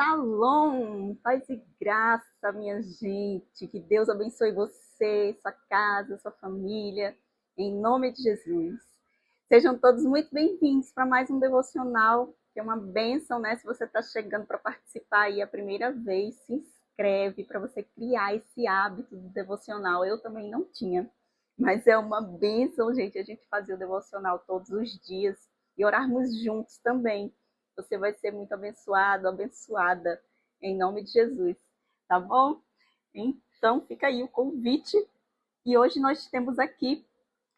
Shalom, paz e graça, minha gente. Que Deus abençoe você, sua casa, sua família, em nome de Jesus. Sejam todos muito bem-vindos para mais um devocional, que é uma bênção, né? Se você está chegando para participar aí a primeira vez, se inscreve para você criar esse hábito do devocional. Eu também não tinha, mas é uma bênção, gente, a gente fazer o devocional todos os dias e orarmos juntos também. Você vai ser muito abençoado, abençoada, em nome de Jesus, tá bom? Então, fica aí o convite. E hoje nós temos aqui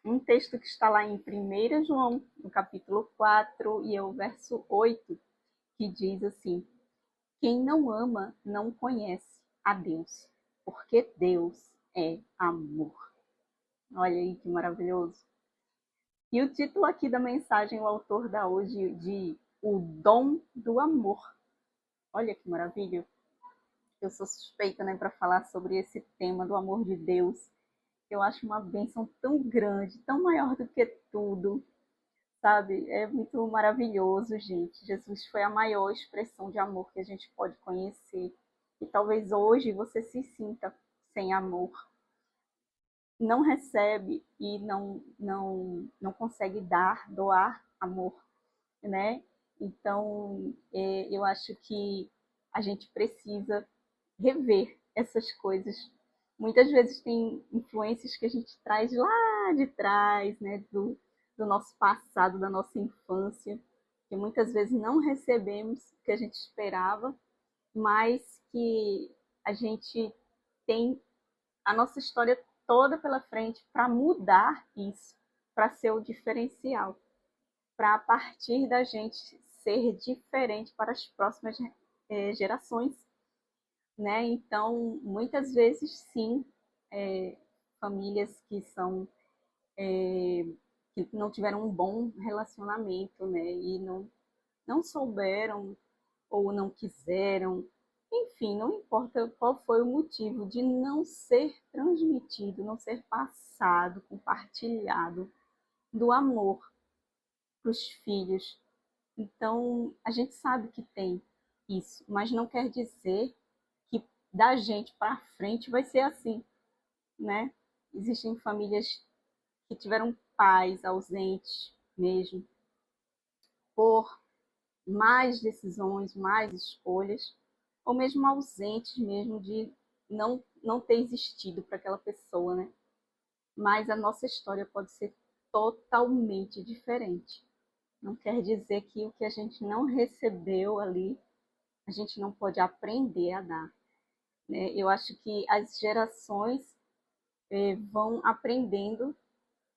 um texto que está lá em 1 João, no capítulo 4, e é o verso 8, que diz assim: quem não ama não conhece a Deus, porque Deus é amor. Olha aí que maravilhoso. E o título aqui da mensagem, o autor dá hoje de O Dom do Amor. Olha que maravilha. Eu sou suspeita, né, para falar sobre esse tema do amor de Deus. Eu acho uma bênção tão grande, tão maior do que tudo, sabe? É muito maravilhoso, gente. Jesus foi a maior expressão de amor que a gente pode conhecer. E talvez hoje você se sinta sem amor, não recebe e não consegue doar amor, né? Então, eu acho que a gente precisa rever essas coisas. Muitas vezes tem influências que a gente traz lá de trás, né, do nosso passado, da nossa infância, que muitas vezes não recebemos o que a gente esperava, mas que a gente tem a nossa história toda pela frente para mudar isso, para ser o diferencial, para a partir da gente ser diferente para as próximas gerações, né? Então, muitas vezes, sim, famílias que não tiveram um bom relacionamento, né? E não souberam ou não quiseram, enfim, não importa qual foi o motivo de não ser transmitido, não ser passado, compartilhado do amor para os filhos. Então, a gente sabe que tem isso, mas não quer dizer que da gente para frente vai ser assim, né? Existem famílias que tiveram pais ausentes mesmo, por mais decisões, mais escolhas, ou mesmo ausentes mesmo de não ter existido para aquela pessoa, né? Mas a nossa história pode ser totalmente diferente. Não quer dizer que o que a gente não recebeu ali, a gente não pode aprender a dar, né? Eu acho que as gerações vão aprendendo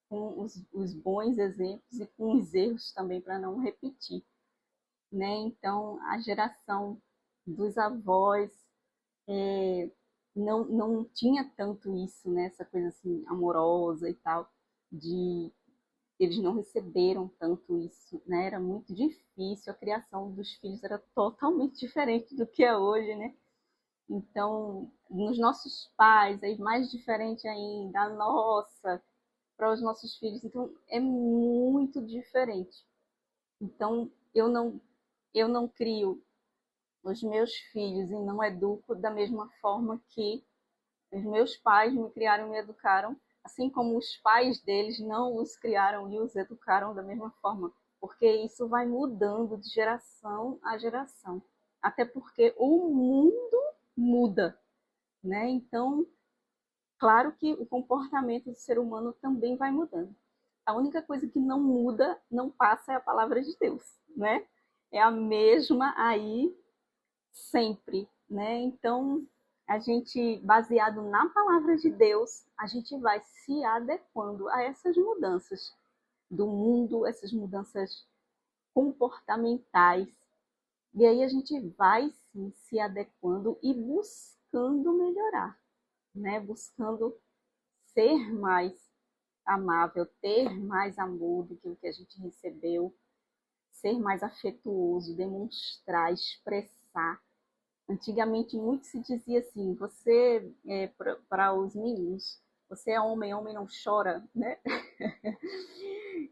com os bons exemplos e com os erros também, para não repetir, né? Então, a geração dos avós não tinha tanto isso, né? Essa coisa assim, amorosa e tal, de eles não receberam tanto isso, né? Era muito difícil, a criação dos filhos era totalmente diferente do que é hoje, né? Então, nos nossos pais, é mais diferente ainda, a nossa, para os nossos filhos, então é muito diferente. Então, eu não crio os meus filhos e não educo da mesma forma que os meus pais me criaram e me educaram, assim como os pais deles não os criaram e os educaram da mesma forma, porque isso vai mudando de geração a geração. Até porque o mundo muda, né? Então, claro que o comportamento do ser humano também vai mudando. A única coisa que não muda, não passa, é a palavra de Deus, né? É a mesma aí sempre, né? Então, a gente, baseado na palavra de Deus, a gente vai se adequando a essas mudanças do mundo, essas mudanças comportamentais. E aí a gente vai sim se adequando e buscando melhorar, né? Buscando ser mais amável, ter mais amor do que o que a gente recebeu, ser mais afetuoso, demonstrar, expressar. Antigamente muito se dizia assim, você, para os meninos, você é homem, homem não chora, né?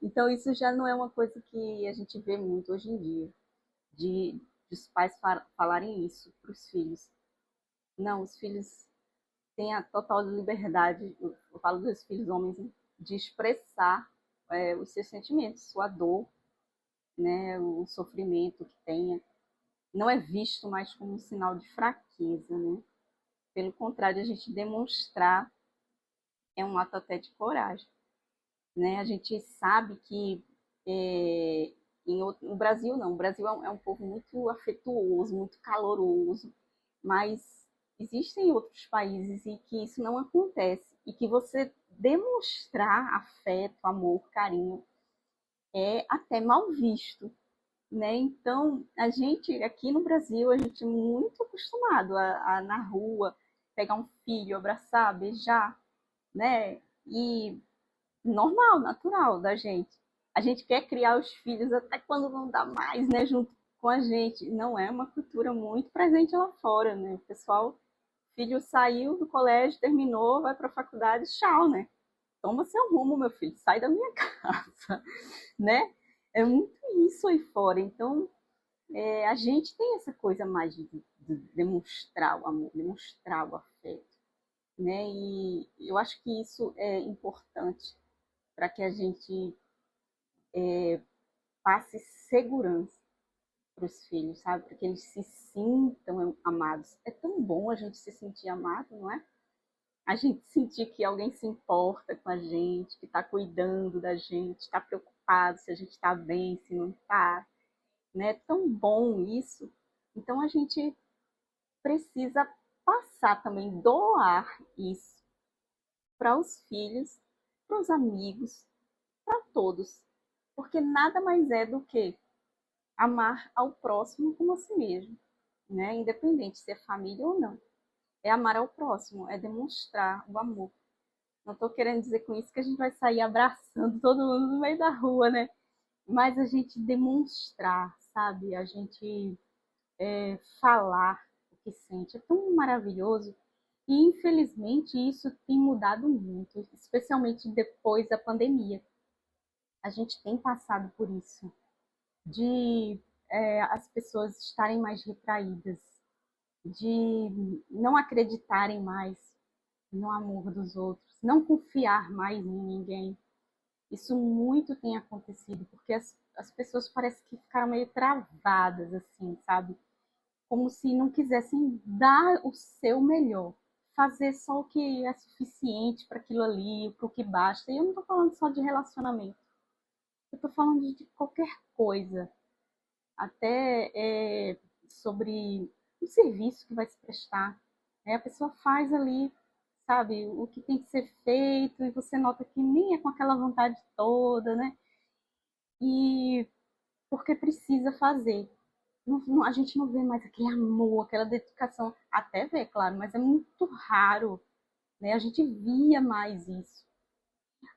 Então isso já não é uma coisa que a gente vê muito hoje em dia, de de os pais falarem isso para os filhos. Não, os filhos têm a total liberdade, eu falo dos filhos homens, né, de expressar os seus sentimentos, sua dor, né, o sofrimento que tenha. Não é visto mais como um sinal de fraqueza, né? Pelo contrário, a gente demonstrar é um ato até de coragem, né? A gente sabe que no Brasil não, o Brasil é um povo muito afetuoso, muito caloroso, mas existem outros países em que isso não acontece e que você demonstrar afeto, amor, carinho é até mal visto, né? Então, a gente aqui no Brasil, a gente é muito acostumado a na rua pegar um filho, abraçar, beijar, né? E normal, natural da gente. A gente quer criar os filhos até quando não dá mais, né? Junto com a gente. Não é uma cultura muito presente lá fora, né? O pessoal, filho saiu do colégio, terminou, vai para a faculdade, tchau, né? Toma seu rumo, meu filho, sai da minha casa, né? É muito isso aí fora. Então, a gente tem essa coisa mais de demonstrar o amor, demonstrar o afeto, né? E eu acho que isso é importante para que a gente passe segurança para os filhos, sabe? Para que eles se sintam amados. É tão bom a gente se sentir amado, não é? A gente sentir que alguém se importa com a gente, que está cuidando da gente, está preocupado se a gente está bem, se não está, né? É tão bom isso. Então a gente precisa passar também, doar isso para os filhos, para os amigos, para todos. Porque nada mais é do que amar ao próximo como a si mesmo, né? Independente se é família ou não. É amar ao próximo, é demonstrar o amor. Não estou querendo dizer com isso que a gente vai sair abraçando todo mundo no meio da rua, né? Mas a gente demonstrar, sabe? A gente falar o que sente. É tão maravilhoso. E, infelizmente, isso tem mudado muito, especialmente depois da pandemia. A gente tem passado por isso, de as pessoas estarem mais retraídas, de não acreditarem mais no amor dos outros, não confiar mais em ninguém. Isso muito tem acontecido, porque as pessoas parecem que ficaram meio travadas, assim, sabe? Como se não quisessem dar o seu melhor, fazer só o que é suficiente para aquilo ali, para o que basta. E eu não estou falando só de relacionamento, eu estou falando de qualquer coisa, até sobre o serviço que vai se prestar. A pessoa faz ali, sabe, o que tem que ser feito, e você nota que nem é com aquela vontade toda, né? E porque precisa fazer. A gente não vê mais aquele amor, aquela dedicação. Até vê, claro, mas é muito raro, né? A gente via mais isso.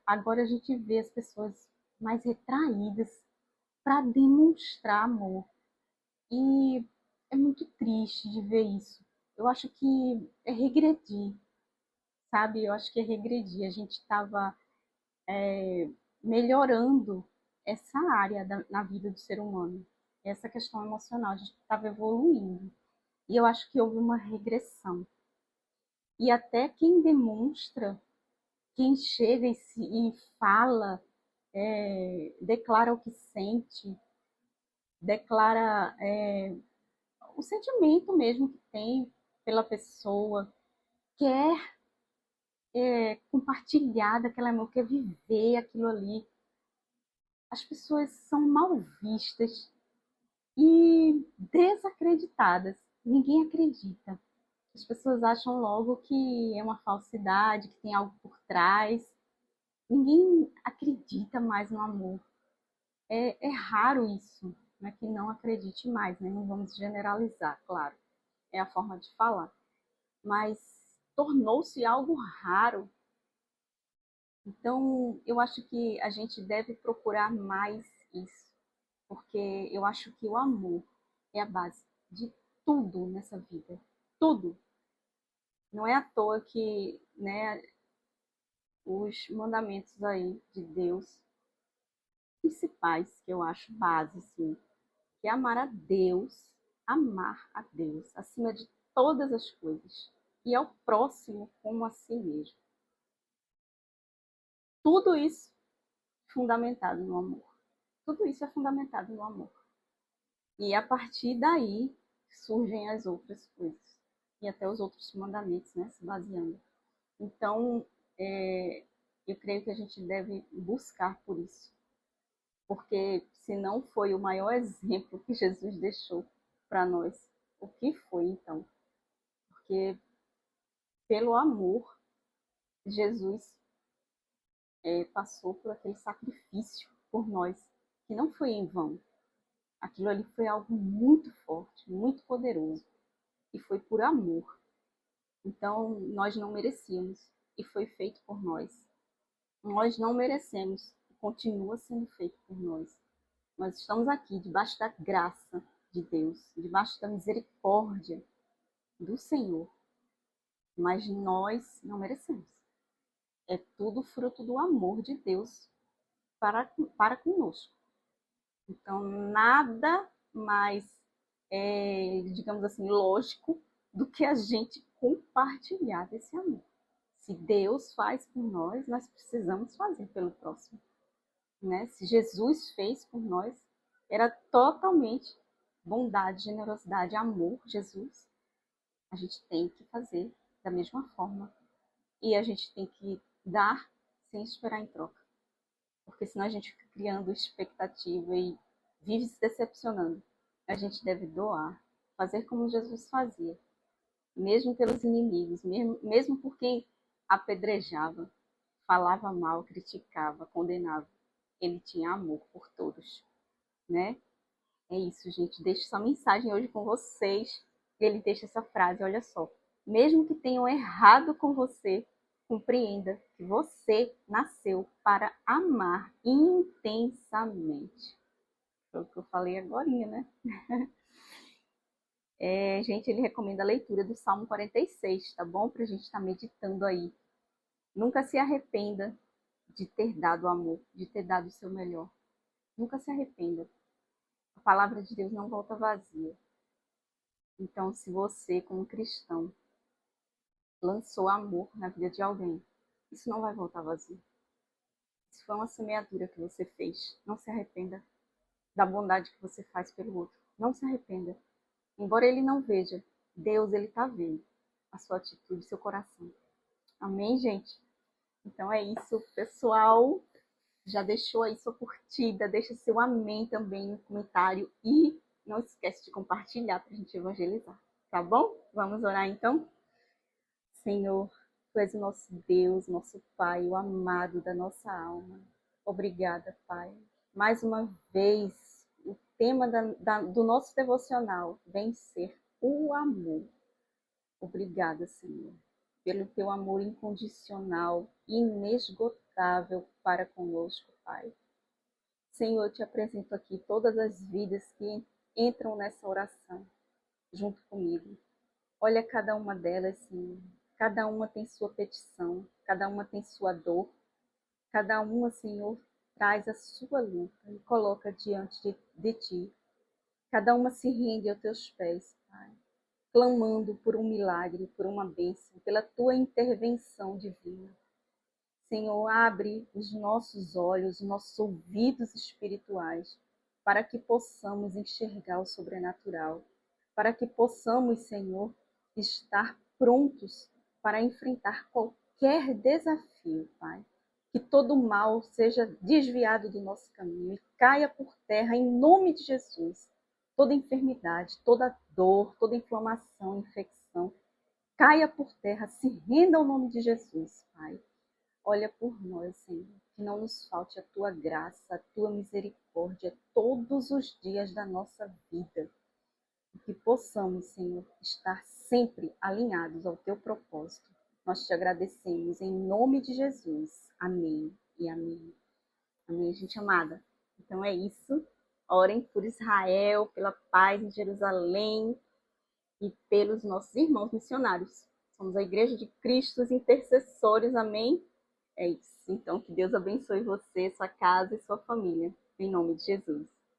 Agora a gente vê as pessoas mais retraídas para demonstrar amor. E é muito triste de ver isso. Eu acho que é regredir, sabe? Eu acho que é regredir. A gente estava melhorando essa área na vida do ser humano, essa questão emocional. A gente estava evoluindo. E eu acho que houve uma regressão. E até quem demonstra, quem chega e fala, declara o que sente, declara o sentimento mesmo que tem pela pessoa, quer compartilhar daquela emoção, quer viver aquilo ali. As pessoas são mal vistas e desacreditadas. Ninguém acredita. As pessoas acham logo que é uma falsidade, que tem algo por trás. Ninguém acredita mais no amor. É raro isso, né, que não acredite mais, né? Não vamos generalizar, claro. É a forma de falar. Mas tornou-se algo raro. Então, eu acho que a gente deve procurar mais isso, porque eu acho que o amor é a base de tudo nessa vida. Tudo. Não é à toa que, né, os mandamentos aí de Deus principais, que eu acho base, assim, que é amar a Deus amar a Deus acima de todas as coisas e ao próximo como a si mesmo. Tudo isso fundamentado no amor. Tudo isso é fundamentado no amor. E a partir daí surgem as outras coisas. E até os outros mandamentos, né? Se baseando. Então, eu creio que a gente deve buscar por isso. Porque se não foi o maior exemplo que Jesus deixou para nós, o que foi então? Porque pelo amor, Jesus passou por aquele sacrifício por nós, que não foi em vão. Aquilo ali foi algo muito forte, muito poderoso. E foi por amor. Então, nós não merecíamos. E foi feito por nós. Nós não merecemos. E continua sendo feito por nós. Nós estamos aqui debaixo da graça de Deus, debaixo da misericórdia do Senhor. Mas nós não merecemos. É tudo fruto do amor de Deus para conosco. Então, nada mais, digamos assim, lógico do que a gente compartilhar desse amor. Se Deus faz por nós, nós precisamos fazer pelo próximo. Né? Se Jesus fez por nós, era totalmente bondade, generosidade, amor, Jesus. A gente tem que fazer da mesma forma. E a gente tem que dar sem esperar em troca. Porque senão a gente fica criando expectativa e vive se decepcionando. A gente deve doar, fazer como Jesus fazia, mesmo pelos inimigos, mesmo por quem apedrejava, falava mal, criticava, condenava. Ele tinha amor por todos, né? É isso, gente. Deixo essa mensagem hoje com vocês. Ele deixa essa frase, olha só. Mesmo que tenham errado com você, compreenda que você nasceu para amar intensamente. Foi o que eu falei agorinha, né? Gente, ele recomenda a leitura do Salmo 46, tá bom? Pra gente estar meditando aí. Nunca se arrependa de ter dado amor, de ter dado o seu melhor. Nunca se arrependa. A palavra de Deus não volta vazia. Então, se você, como cristão, lançou amor na vida de alguém, isso não vai voltar vazio. Isso foi uma semeadura que você fez. Não se arrependa da bondade que você faz pelo outro. Não se arrependa. Embora ele não veja, Deus, ele está vendo a sua atitude, seu coração. Amém, gente? Então é isso, pessoal. Já deixou aí sua curtida, deixa seu amém também no comentário e não esquece de compartilhar para a gente evangelizar, tá bom? Vamos orar então? Senhor, Tu és o nosso Deus, nosso Pai, o amado da nossa alma. Obrigada, Pai. Mais uma vez, o tema do nosso devocional vem ser o amor. Obrigada, Senhor, pelo Teu amor incondicional, inesgotável para conosco, Pai. Senhor, eu te apresento aqui todas as vidas que entram nessa oração junto comigo. Olha cada uma delas, Senhor. Cada uma tem sua petição, cada uma tem sua dor, cada uma, Senhor, traz a sua luta e coloca diante de Ti. Cada uma se rende aos Teus pés, Pai, clamando por um milagre, por uma bênção, pela Tua intervenção divina. Senhor, abre os nossos olhos, os nossos ouvidos espirituais, para que possamos enxergar o sobrenatural, para que possamos, Senhor, estar prontos para enfrentar qualquer desafio, Pai. Que todo mal seja desviado do nosso caminho e caia por terra em nome de Jesus. Toda enfermidade, toda dor, toda inflamação, infecção, caia por terra, se renda ao nome de Jesus, Pai. Olha por nós, Senhor, que não nos falte a Tua graça, a Tua misericórdia todos os dias da nossa vida. E que possamos, Senhor, estar sempre alinhados ao Teu propósito. Nós te agradecemos em nome de Jesus. Amém e amém. Amém, gente amada. Então é isso. Orem por Israel, pela paz em Jerusalém e pelos nossos irmãos missionários. Somos a Igreja de Cristo, os intercessores. Amém? É isso. Então, que Deus abençoe você, sua casa e sua família. Em nome de Jesus.